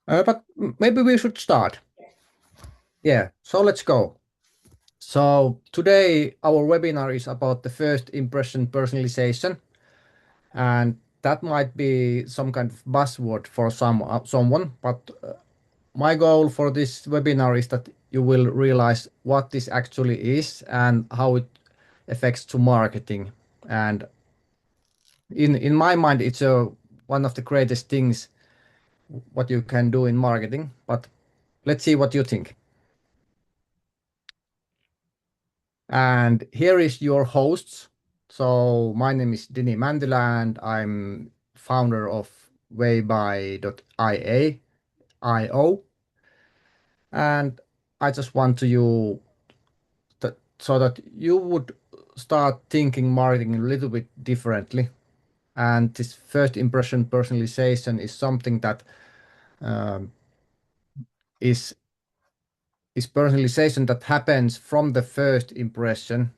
But maybe we should start. Yeah, so let's go. So today our webinar is about the first impression personalization, and that might be some kind of buzzword for someone, but my goal for this webinar is that you will realize what this actually is and how it affects to marketing. And in my mind, it's one of the greatest things what you can do in marketing. But let's see what you think. And here is your hosts. So my name is Dini Mäntylä and I'm founder of Wayby.io. And I just want to you so that you would start thinking marketing a little bit differently. And this first impression personalization is something that um, is is personalization that happens from the first impression,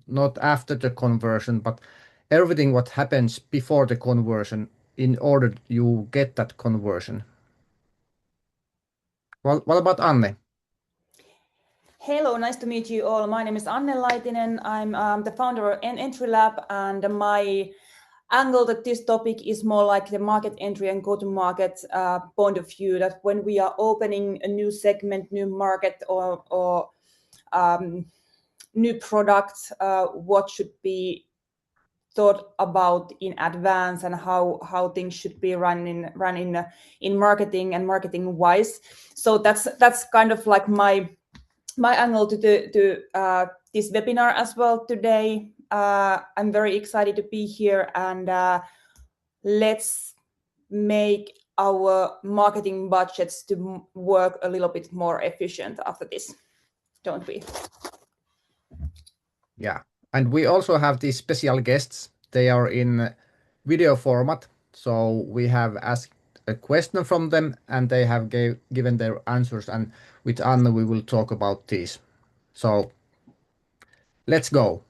not after the conversion, but everything what happens before the conversion in order you get that conversion. What about Anne? Hello, nice to meet you all. My name is Anne Laitinen. I'm the founder of Entry Lab, and my angle to this topic is more like the market entry and go-to-market point of view, that when we are opening a new segment, new market, or new product, what should be thought about in advance and how things should be run in marketing and marketing wise. So that's kind of like my angle to this webinar as well today. I'm very excited to be here, and let's make our marketing budgets to work a little bit more efficient after this, don't we? Yeah, and we also have these special guests. They are in video format, so we have asked a question from them and they have given their answers, and with Anne we will talk about these. So let's go.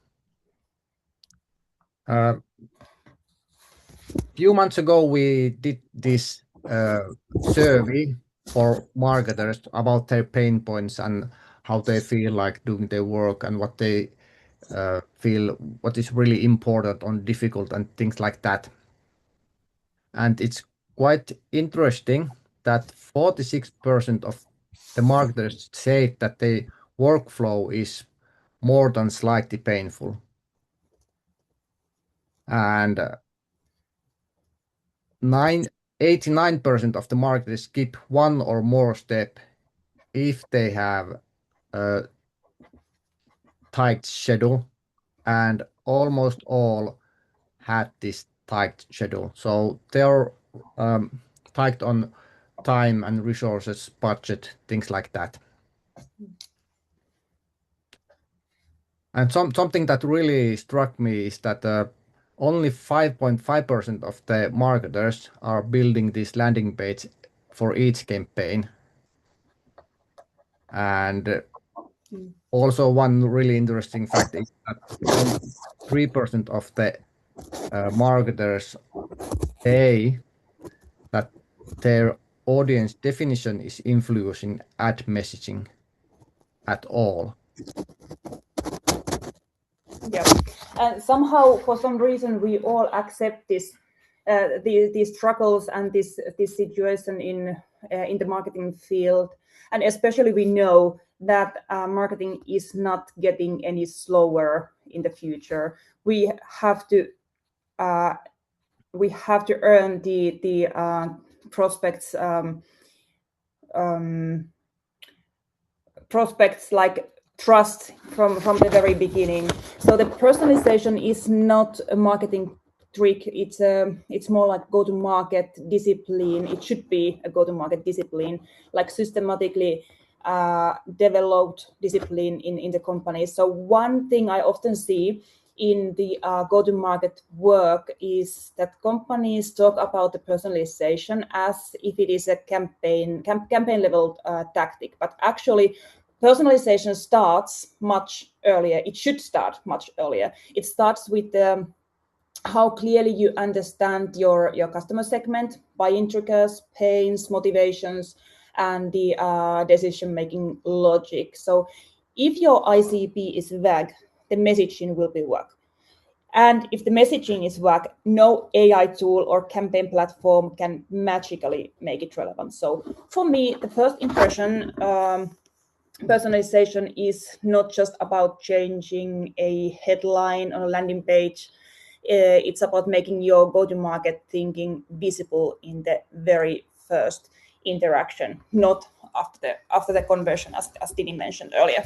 Few months ago, we did this survey for marketers about their pain points and how they feel like doing their work and what they feel what is really important or difficult and things like that. And it's quite interesting that 46% of the marketers say that their workflow is more than slightly painful. And 89% of the marketers skip one or more step if they have a tight schedule, and almost all had this tight schedule. So they're tight on time and resources, budget, things like that. And something that really struck me is that only 5.5% of the marketers are building this landing page for each campaign. And also one really interesting fact is that only 3% of the marketers say that their audience definition is influencing ad messaging at all. Yeah, and somehow, for some reason, we all accept this, these struggles and this situation in the marketing field, and especially we know that marketing is not getting any slower in the future. We have to earn the prospects prospects like trust from the very beginning. So the personalization is not a marketing trick. It's more like go-to-market discipline. It should be a go-to-market discipline, like systematically developed discipline in the company. So one thing I often see in the go-to-market work is that companies talk about the personalization as if it is a campaign level tactic, but actually personalization starts much earlier. It should start much earlier. It starts with the how clearly you understand your customer segment, buying triggers, pains, motivations, and the decision-making logic. So if your ICP is vague, the messaging will be vague. And if the messaging is vague, no AI tool or campaign platform can magically make it relevant. So for me, the first impression, personalization is not just about changing a headline on a landing page. It's about making your go-to-market thinking visible in the very first interaction, not after the conversion, as Tini mentioned earlier.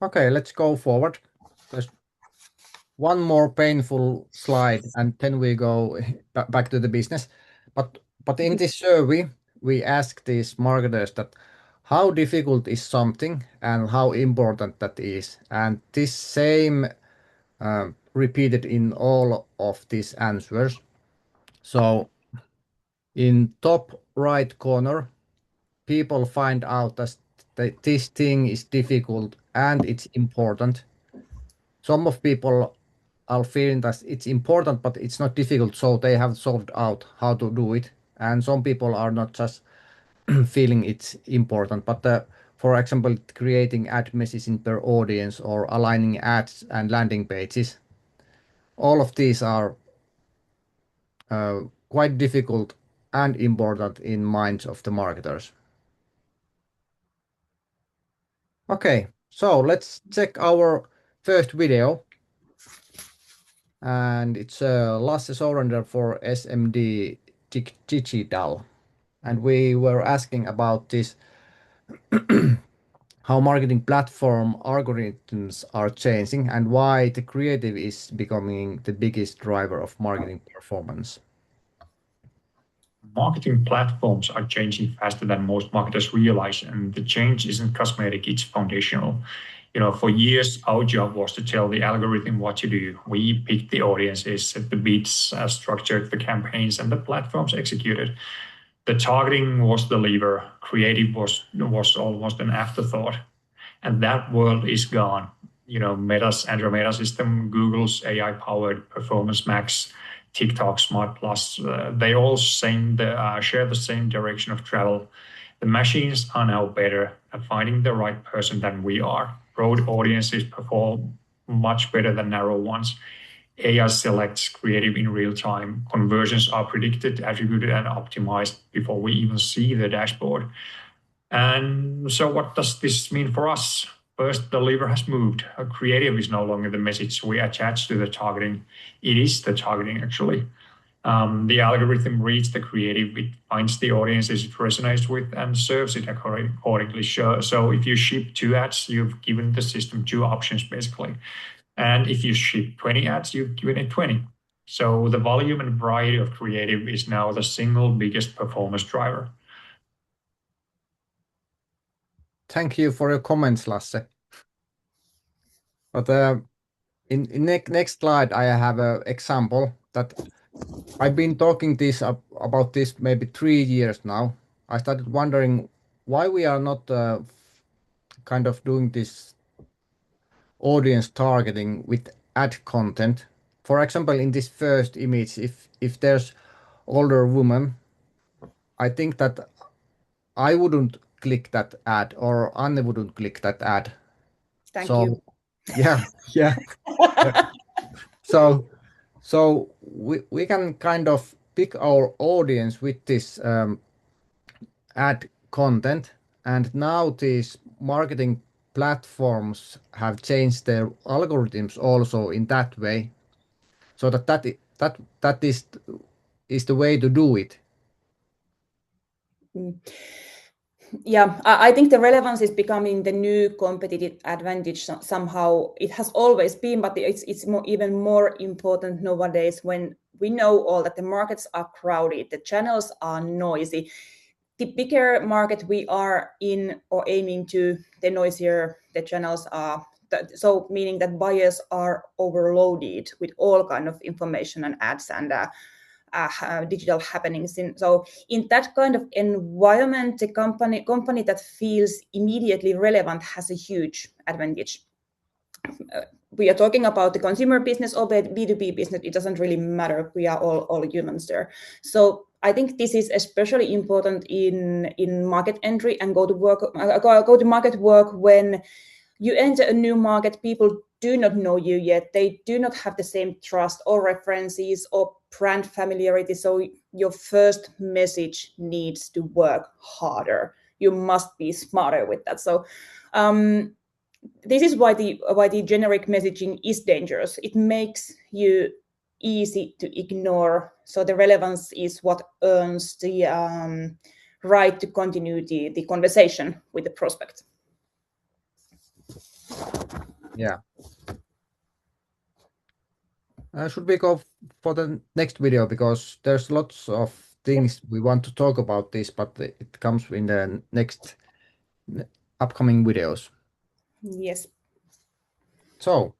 Okay, let's go forward. There's one more painful slide, and then we go back to the business. But in this survey, we ask these marketers that how difficult is something and how important that is, and this same repeated in all of these answers. So in top right corner, people find out that this thing is difficult and it's important. Some of people are feeling that it's important, but it's not difficult, so they have solved out how to do it. And some people are not just feeling it's important, but for example, creating ad messaging per audience or aligning ads and landing pages. All of these are quite difficult and important in minds of the marketers. Okay, so let's check our first video. And it's Lasse Sourander for SMD Digital. And we were asking about this how marketing platform algorithms are changing and why the creative is becoming the biggest driver of marketing performance. Marketing platforms are changing faster than most marketers realize, and the change isn't cosmetic, it's foundational. For years, our job was to tell the algorithm what to do. We picked the audiences, set the beats, structured the campaigns, and the platforms executed. The targeting was the lever, creative was almost an afterthought. And that world is gone. Meta's Andromeda system, Google's AI-powered Performance Max, TikTok Smart Plus, they all share the same direction of travel. The machines are now better at finding the right person than we are. Broad audiences perform much better than narrow ones. AI selects creative in real time. Conversions are predicted, attributed, and optimized before we even see the dashboard. And so what does this mean for us? First, the lever has moved. Creative is no longer the message we attach to the targeting. It is the targeting, actually. The algorithm reads the creative, it finds the audiences it resonates with, and serves it accordingly. So if you ship 2 ads, you've given the system 2 options, basically. And if you ship 20 ads, you've given it 20. So the volume and variety of creative is now the single biggest performance driver. Thank you for your comments, Lasse. But in next slide, I have an example that I've been talking about this maybe 3 years now. I started wondering why we are not kind of doing this audience targeting with ad content. For example, in this first image, if there's older woman, I think that I wouldn't click that ad or Anne wouldn't click that ad. Thank you. Yeah. yeah. So we can kind of pick our audience with this ad content, and now these marketing platforms have changed their algorithms also in that way, so that is the way to do it. Yeah, I think the relevance is becoming the new competitive advantage somehow. It has always been, but it's even more important nowadays when we know all that the markets are crowded, the channels are noisy. The bigger market we are in or aiming to, the noisier the channels are. So meaning that buyers are overloaded with all kind of information and ads and digital happenings. So in that kind of environment, the company that feels immediately relevant has a huge advantage. we are talking about the consumer business or the B2B business, it doesn't really matter. We are all humans there. So I think this is especially important in market entry and go to market work. When you enter a new market, people do not know you yet. They do not have the same trust or references or brand familiarity. So your first message needs to work harder. You must be smarter with that. So this is why the generic messaging is dangerous. It makes you easy to ignore. So the relevance is what earns the right to continue the conversation with the prospect. Yeah. Should we go for the next video, because there's lots of things we want to talk about this, but it comes in the next upcoming videos. Yes. So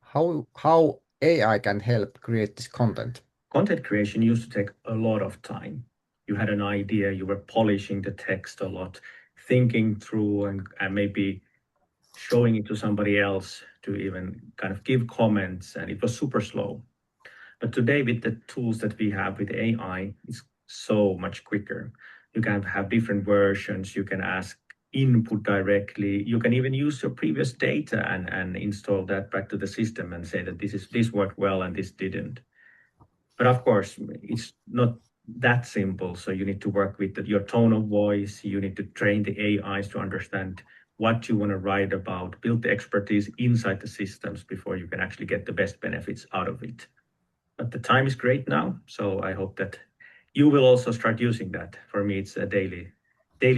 how AI can help create this content? Content creation used to take a lot of time. You had an idea, you were polishing the text a lot, thinking through and maybe showing it to somebody else to even kind of give comments, and it was super slow. But today, with the tools that we have with AI, it's so much quicker. You can have different versions, you can ask input directly, you can even use your previous data and install that back to the system and say that this worked well and this didn't. But of course, it's not that simple. So you need to work with your tone of voice. You need to train the AIs to understand what you want to write about, build the expertise inside the systems before you can actually get the best benefits out of it. But the time is great now. So I hope that you will also start using that. For me, it's a daily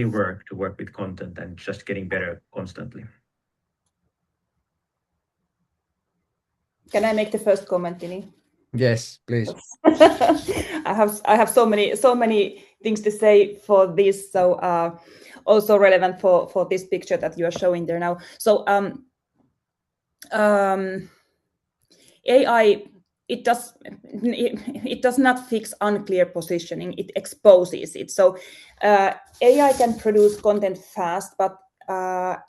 work to work with content and just getting better constantly. Can I make the first comment, Tini? Yes, please. I have so many things to say for this. So also relevant for this picture that you are showing there now. So AI, it does not fix unclear positioning. It exposes it. So AI can produce content fast, but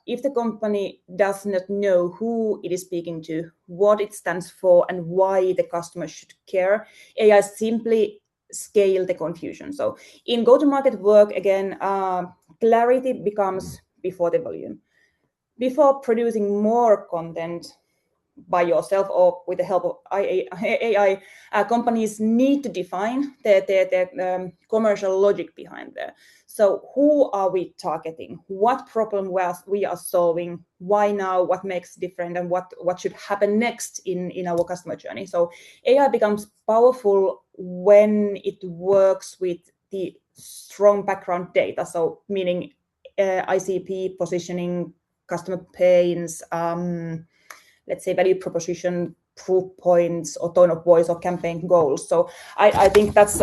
if the company does not know who it is speaking to, what it stands for, and why the customer should care, AI simply scale the confusion. So in go-to-market work, again, clarity becomes before the volume. Before producing more content by yourself or with the help of AI, companies need to define the commercial logic behind there. So who are we targeting? What problem we are solving? Why now? What makes different? And what should happen next in our customer journey? So AI becomes powerful when it works with the strong background data. So meaning ICP, positioning, customer pains, let's say value proposition, proof points, or tone of voice, or campaign goals. So I think that's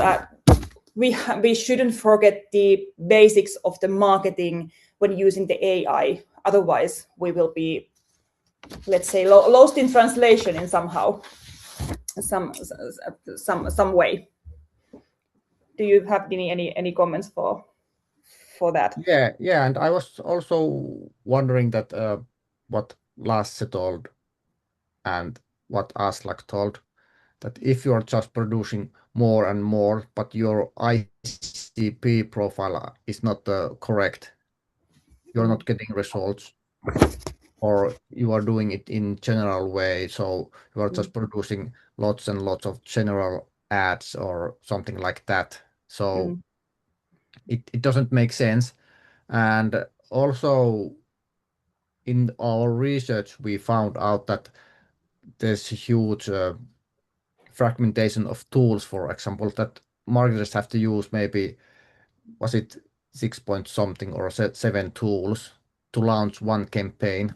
we shouldn't forget the basics of the marketing when using the AI. Otherwise, we will be, let's say, lost in translation in some way. Do you have any comments for that? Yeah, and I was also wondering that what Lasse told and what Aslak told, that if you are just producing more and more, but your ICP profile is not correct, you're not getting results, or you are doing it in general way, so you are just producing lots and lots of general ads or something like that. So it doesn't make sense. And also in our research, we found out that there's a huge fragmentation of tools, for example, that marketers have to use maybe, was it 6 point something or 7 tools to launch one campaign.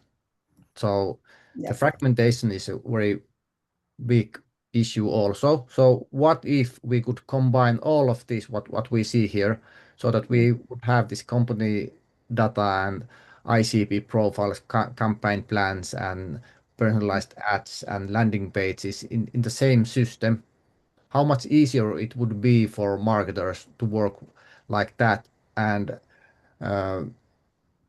So the fragmentation is a very big issue also. So what if we could combine all of this, what we see here, so that we would have this company data and ICP profiles, campaign plans, and personalized ads and landing pages in the same system? How much easier it would be for marketers to work like that. And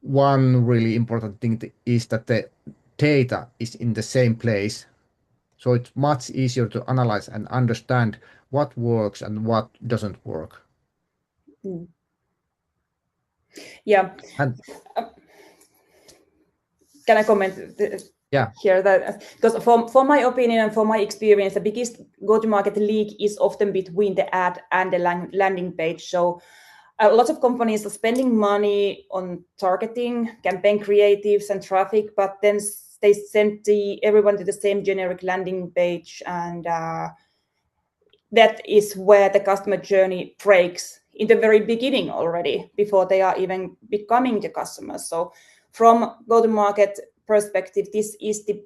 one really important thing is that the data is in the same place. So it's much easier to analyze and understand what works and what doesn't work. Yeah. And can I comment yeah, here? That because for my opinion and for my experience, the biggest go-to-market leak is often between the ad and the landing page. So lots of companies are spending money on targeting, campaign creatives, and traffic, but then they send everyone to the same generic landing page, and that is where the customer journey breaks in the very beginning already, before they are even becoming the customers. So from go-to-market perspective, this is the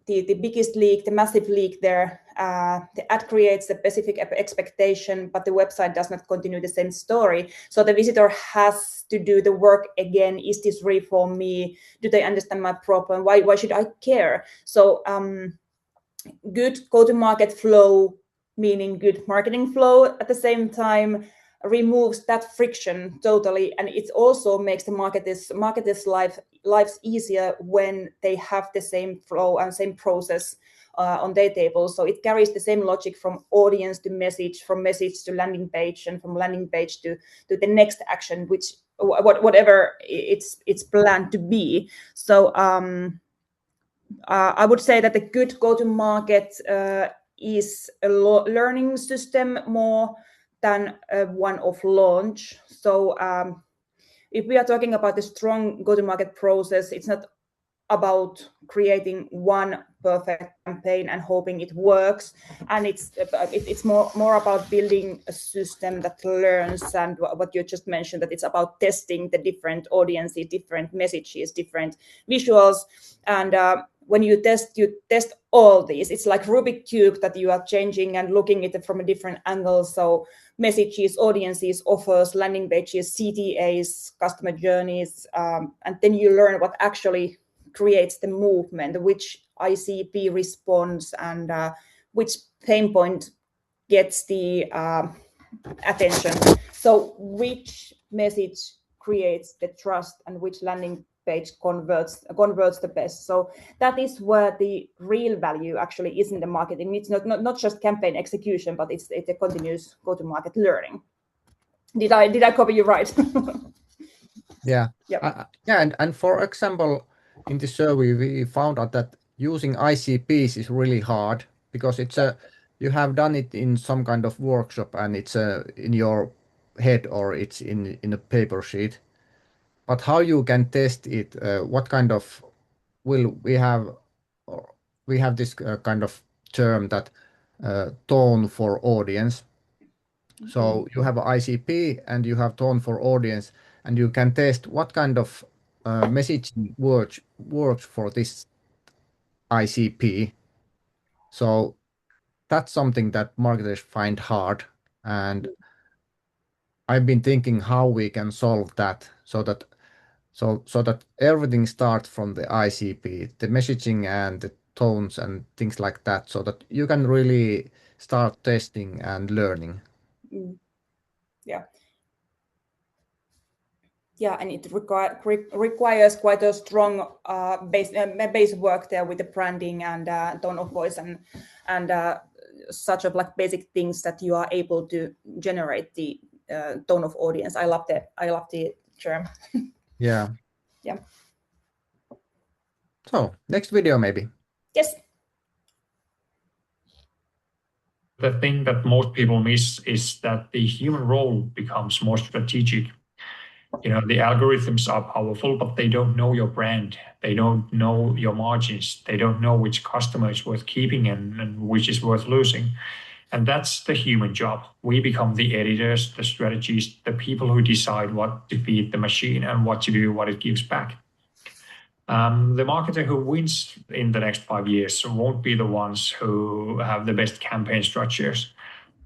biggest leak, the massive leak there. The ad creates a specific expectation, but the website does not continue the same story. So the visitor has to do the work again. Is this real for me? Do they understand my problem? Why should I care? So good go-to-market flow, meaning good marketing flow at the same time, removes that friction totally, and it also makes the marketers lives easier when they have the same flow and same process on their table. So it carries the same logic from audience to message, from message to landing page, and from landing page to the next action, which whatever it's planned to be. So I would say that the good go-to-market is a learning system more than one of launch. So if we are talking about the strong go-to-market process, it's not about creating one perfect campaign and hoping it works, and it's more about building a system that learns, and what you just mentioned, that it's about testing the different audiences, different messages, different visuals, and when you test all these. It's like Rubik cube that you are changing and looking at it from a different angle. So messages, audiences, offers, landing pages, CTAs, customer journeys, and then you learn what actually creates the movement, which ICP responds, and which pain point gets the attention. So which message creates the trust, and which landing page converts the best. So that is where the real value actually is in the marketing. It's not just campaign execution, but it's a continuous go-to-market learning. Did I copy you right? yeah, Yep. and for example, in the survey we found out that using ICPs is really hard, because it's you have done it in some kind of workshop, and it's in your head, or it's in a paper sheet. But how you can test it? What kind of will we have? We have this kind of term that tone for audience. So you have ICP and you have tone for audience, and you can test what kind of messaging works for this ICP. So that's something that marketers find hard, and I've been thinking how we can solve that, so that everything starts from the ICP, the messaging and the tones and things like that, so that you can really start testing and learning. Yeah, and it requires quite a strong base work there with the branding and tone of voice, and such of like basic things that you are able to generate the tone of audience. I love the term. Yeah. Yeah. So next video maybe. Yes. The thing that most people miss is that the human role becomes more strategic. The algorithms are powerful, but they don't know your brand. They don't know your margins. They don't know which customer is worth keeping and which is worth losing. And that's the human job. We become the editors, the strategists, the people who decide what to feed the machine and what to do, what it gives back. The marketer who wins in the next 5 years won't be the ones who have the best campaign structures.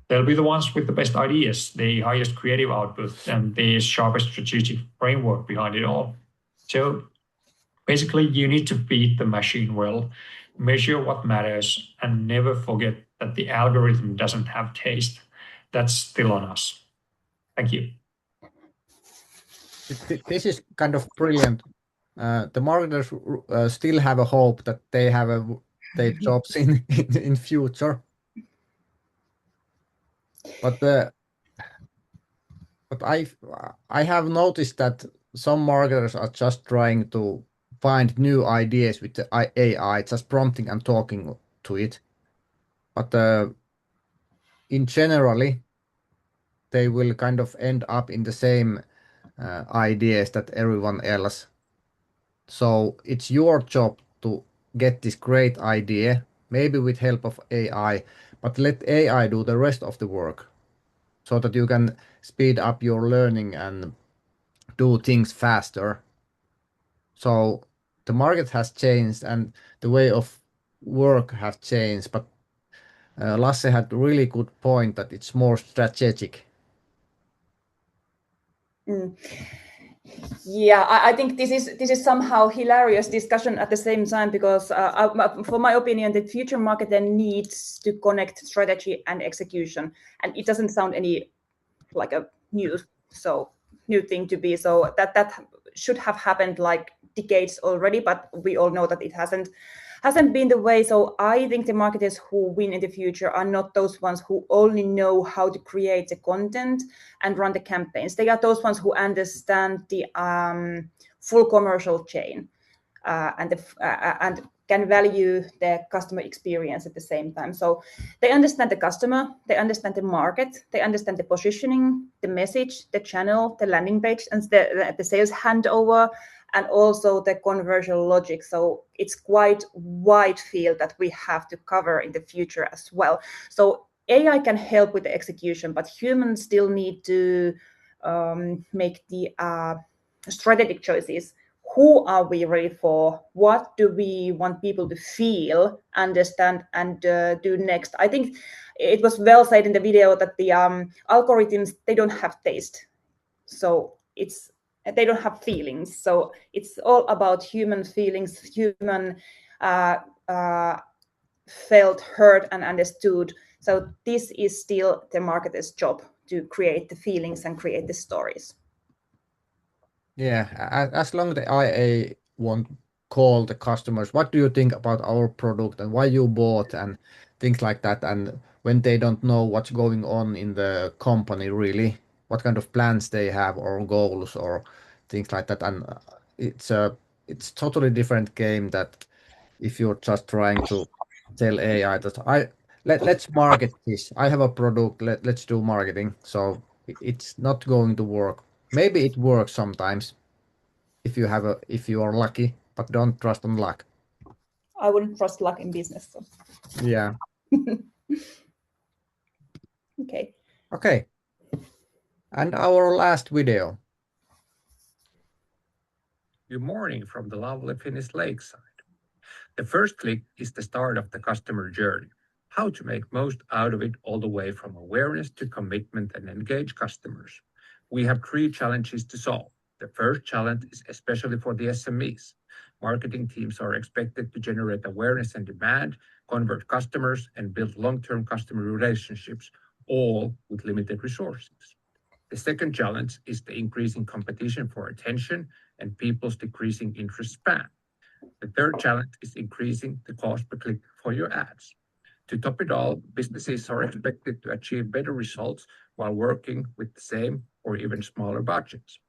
They'll be the ones with the best ideas, the highest creative output, and the sharpest strategic framework behind it all. So basically, you need to feed the machine well, measure what matters, and never forget that the algorithm doesn't have taste. That's still on us. Thank you. This is kind of brilliant the marketers still have a hope that they have their jobs in future. But I have noticed that some marketers are just trying to find new ideas with the AI, just prompting and talking to it. But in generally, they will kind of end up in the same ideas that everyone else. So it's your job to get this great idea, maybe with help of AI, but let AI do the rest of the work so that you can speed up your learning and do things faster. So the market has changed and the way of work has changed, but Lasse had a really good point that it's more strategic. Yeah, I think this is somehow hilarious discussion at the same time, because for my opinion, the future market then needs to connect strategy and execution, and it doesn't sound any like a new thing to be. So that should have happened like decades already, but we all know that it hasn't been the way. So I think the marketers who win in the future are not those ones who only know how to create the content and run the campaigns. They are those ones who understand the full commercial chain and can value the customer experience at the same time. So they understand the customer, they understand the market, they understand the positioning, the message, the channel, the landing page, and the sales handover, and also the conversion logic. So it's quite wide field that we have to cover in the future as well. So AI can help with the execution, but humans still need to make the strategic choices. Who are we ready for? What do we want people to feel, understand, and do next? I think it was well said in the video that the algorithms, they don't have taste. So they don't have feelings. So it's all about human feelings, human felt heard and understood. So this is still the marketer's job to create the feelings and create the stories. Yeah, as long as the IA won't call the customers, what do you think about our product and why you bought and things like that, and when they don't know what's going on in the company really, what kind of plans they have or goals or things like that, and it's totally different game that if you're just trying to tell AI that let's market this. I have a product, let's do marketing. So it's not going to work. Maybe it works sometimes if you are lucky, but don't trust on luck. I wouldn't trust luck in business. So. Yeah. Okay. Okay. And our last video. Good morning from the lovely Finnish lakeside. The first click is the start of the customer journey. How to make most out of it all the way from awareness to commitment and engage customers. We have 3 challenges to solve. The first challenge is especially for the SMEs. Marketing teams are expected to generate awareness and demand, convert customers, and build long-term customer relationships, all with limited resources. The second challenge is the increasing competition for attention and people's decreasing interest span. The third challenge is increasing the cost per click for your ads. To top it all, businesses are expected to achieve better results while working with the same or even smaller budgets.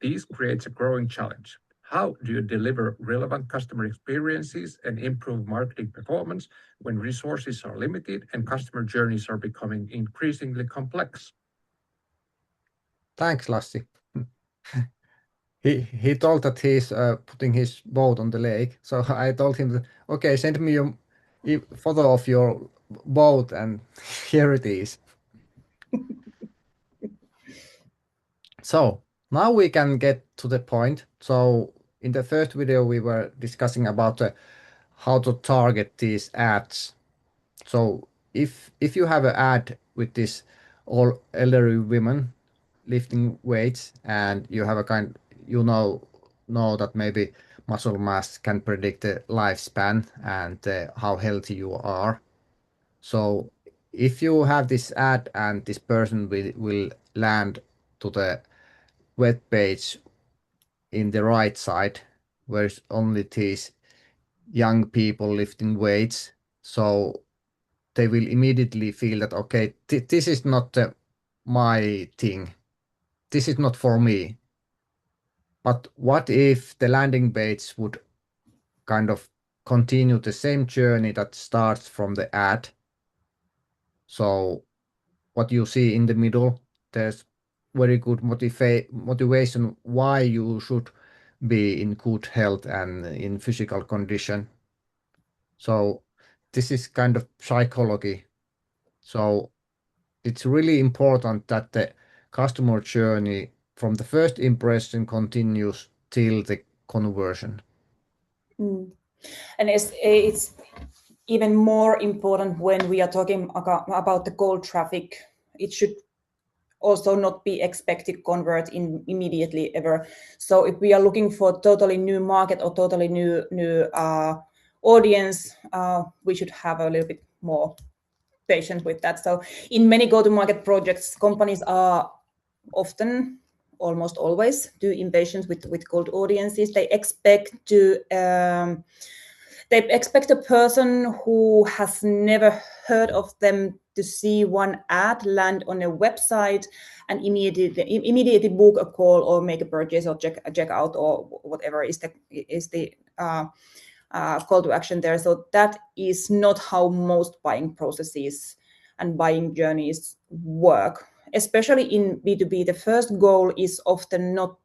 This creates a growing challenge. How do you deliver relevant customer experiences and improve marketing performance when resources are limited and customer journeys are becoming increasingly complex? Thanks, Lassi. He told that he's putting his boat on the lake. So I told him that, okay, send me a photo of your boat, and here it is. So now we can get to the point. So in the first video we were discussing about how to target these ads. So if you have an ad with this all elderly women lifting weights, and you have a know that maybe muscle mass can predict the lifespan and how healthy you are. So if you have this ad and this person will land to the web page in the right side, where it's only these young people lifting weights. So they will immediately feel that, okay, this is not my thing. This is not for me. But what if the landing page would kind of continue the same journey that starts from the ad? So what you see in the middle, there's very good motivation why you should be in good health and in physical condition. So this is kind of psychology. So it's really important that the customer journey from the first impression continues till the conversion. And it's even more important when we are talking about the cold traffic. It should also not be expected to convert immediately ever. So if we are looking for totally new market or totally new audience, we should have a little bit more patience with that. So in many go-to-market projects, companies are often, almost always, do invasions with cold audiences. They expect a person who has never heard of them to see one ad land on a website and immediately book a call or make a purchase or check out or whatever is the call to action there. So that is not how most buying processes and buying journeys work. Especially in B2B, the first goal is often not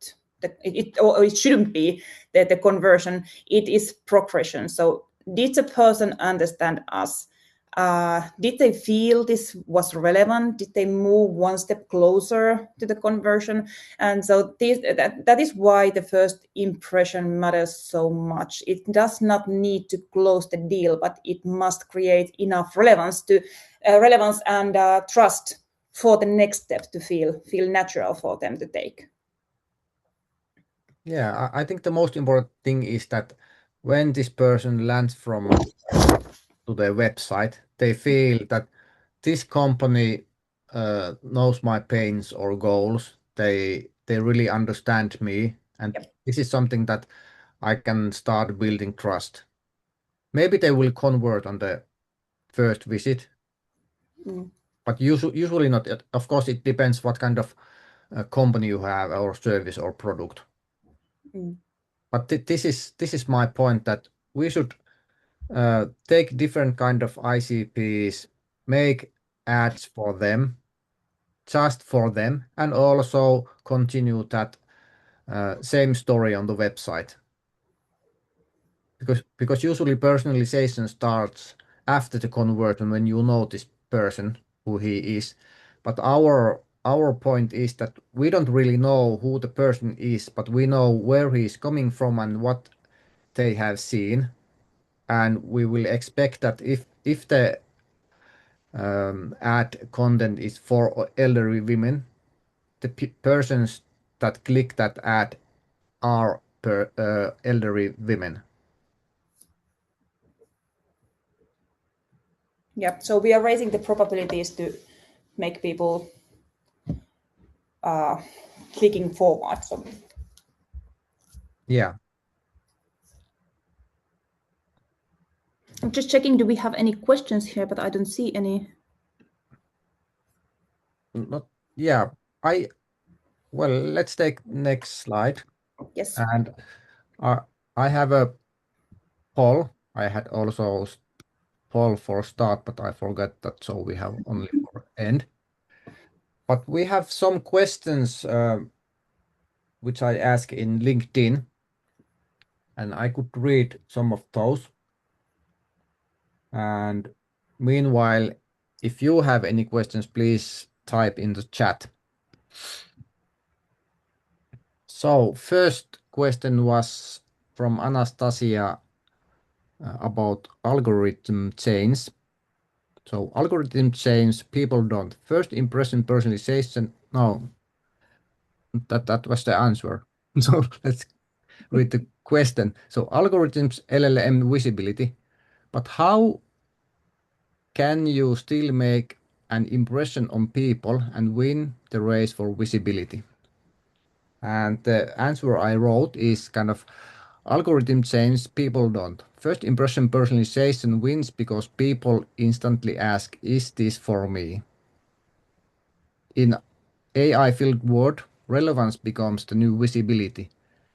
it shouldn't be the conversion. It is progression. So did the person understand us? Did they feel this was relevant? Did they move one step closer to the conversion? And so that is why the first impression matters so much. It does not need to close the deal, but it must create enough relevance and trust for the next step to feel natural for them to take. Yeah, I think the most important thing is that when this person lands to their website, they feel that this company knows my pains or goals. They really understand me, and this is something that I can start building trust. Maybe they will convert on the first visit, but usually not. Of course, it depends what kind of company you have or service or product. But this is my point, that we should take different kind of ICPs, make ads for them, just for them, and also continue that same story on the website. Because usually personalization starts after the conversion, when you know this person, who he is. But our point is that we don't really know who the person is, but we know where he is coming from and what they have seen. And we will expect that if the ad content is for elderly women, the persons that click that ad are elderly women. Yeah, so we are raising the probabilities to make people clicking forward. So. Yeah. I'm just checking, do we have any questions here, but I don't see any. Not, yeah. Well, let's take next slide. Yes. And I have a poll. I had also poll for start, but I forgot that, so we have only for end. But we have some questions which I ask in LinkedIn, and I could read some of those. And meanwhile, if you have any questions, please type in the chat. So first question was from Anastasia about algorithm change. So algorithm change, people don't. First impression personalization. No, that was the answer. So let's read the question. So algorithms, LLM visibility, but how can you still make an impression on people and win the race for visibility? And the answer I wrote is kind of Algorithm change, people don't. First impression personalization wins because people instantly ask, is this for me? In AI-filled world, relevance becomes the new visibility.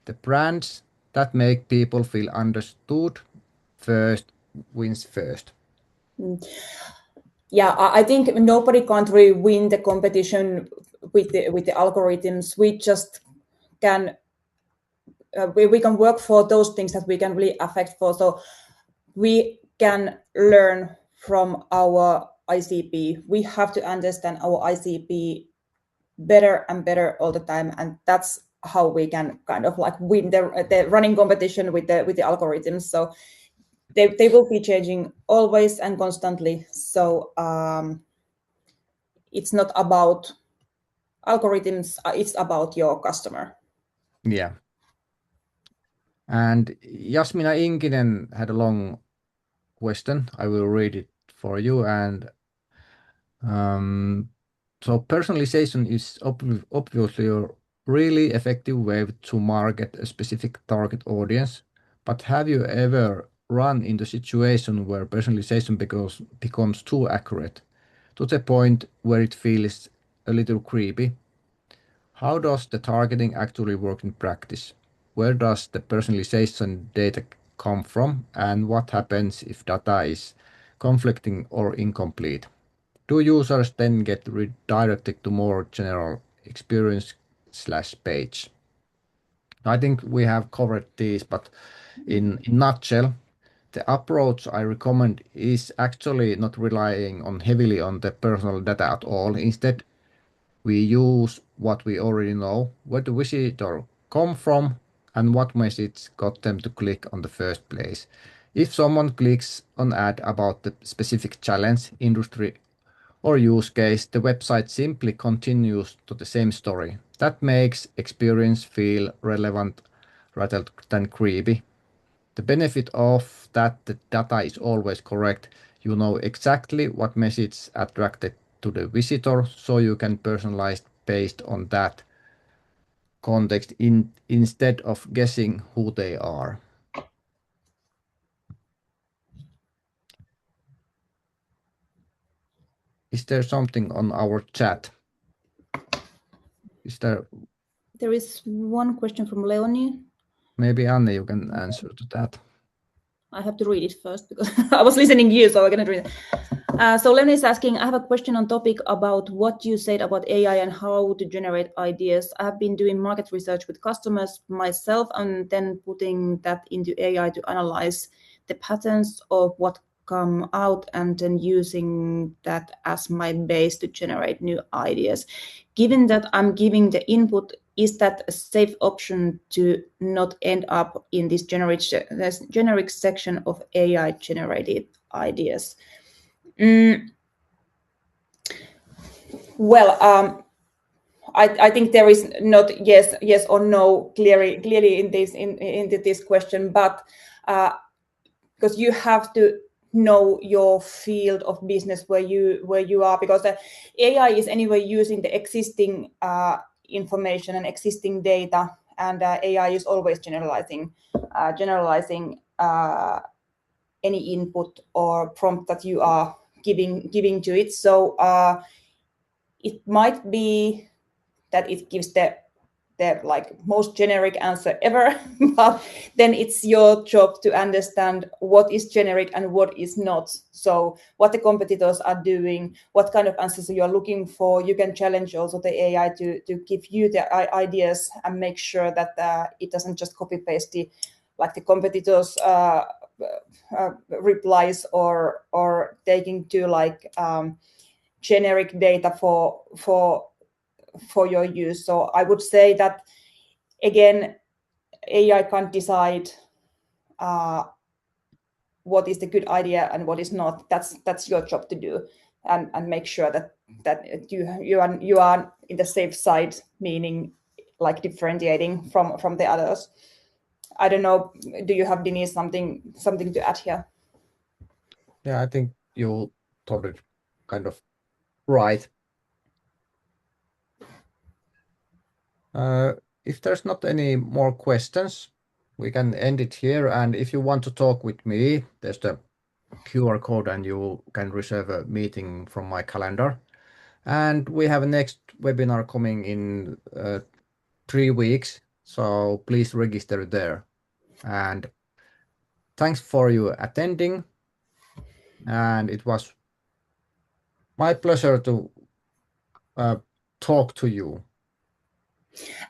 The brands that make people feel understood first wins first. Yeah, I think nobody can't really win the competition with the algorithms. We just can we can work for those things that we can really affect for. So we can learn from our ICP. We have to understand our ICP better and better all the time, and that's how we can kind of like win the running competition with the algorithms. So they will be changing always and constantly. So it's not about algorithms, it's about your customer. Yeah. And Jasmina Inkinen had a long question. I will read it for you. And so personalization is obviously a really effective way to market a specific target audience. But have you ever run into a situation where personalization becomes too accurate to the point where it feels a little creepy? How does the targeting actually work in practice? Where does the personalization data come from, and what happens if data is conflicting or incomplete? Do users then get redirected to more general experience/page? I think we have covered these, but in nutshell, the approach I recommend is actually not relying on heavily on the personal data at all. Instead, we use what we already know, where the visitor come from, and what message got them to click on the first place. If someone clicks on ad about the specific challenge, industry, or use case, the website simply continues to the same story. That makes experience feel relevant rather than creepy. The benefit of that the data is always correct. You know exactly what message attracted to the visitor, so you can personalize based on that context instead of guessing who they are. Is there something on our chat? Is there? There is one question from Leonie. Maybe Anne, you can answer to that. I have to read it first because I was listening to you, so I cannot read it. So Leonie is asking, I have a question on topic about what you said about AI and how to generate ideas. I have been doing market research with customers myself and then putting that into AI to analyze the patterns of what come out and then using that as my base to generate new ideas. Given that I'm giving the input, is that a safe option to not end up in this generic section of AI generated ideas? Well, I think there is not yes or no clearly in this question, but because you have to know your field of business where you are, because the AI is anyway using the existing information and existing data, and AI is always generalizing any input or prompt that you are giving to it. So it might be that it gives the like most generic answer ever, but then it's your job to understand what is generic and what is not. So what the competitors are doing, what kind of answers you are looking for. You can challenge also the AI to give you the ideas and make sure that it doesn't just copy paste the competitors replies or taking to like generic data for your use. So I would say that again, AI can't decide what is the good idea and what is not. That's your job to do, and make sure that you are in the safe side, meaning like differentiating from the others. I don't know. Do you have, Denise, something to add here? Yeah, I think you told it kind of right. If there's not any more questions, we can end it here. And if you want to talk with me, there's the QR code and you can reserve a meeting from my calendar. And we have a next webinar coming in 3 weeks. So please register there. And thanks for you attending. And it was my pleasure to talk to you.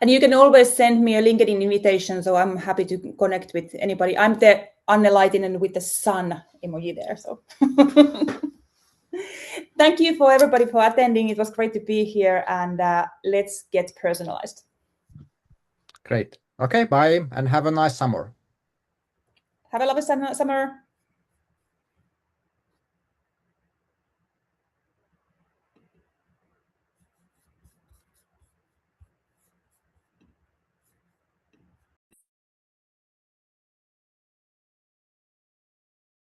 And you can always send me a LinkedIn invitation, so I'm happy to connect with anybody. I'm the Anne Laitinen with the sun emoji there. So thank you for everybody for attending. It was great to be here, and let's get personalized. Great. Okay, bye, and have a nice summer. Have a lovely summer.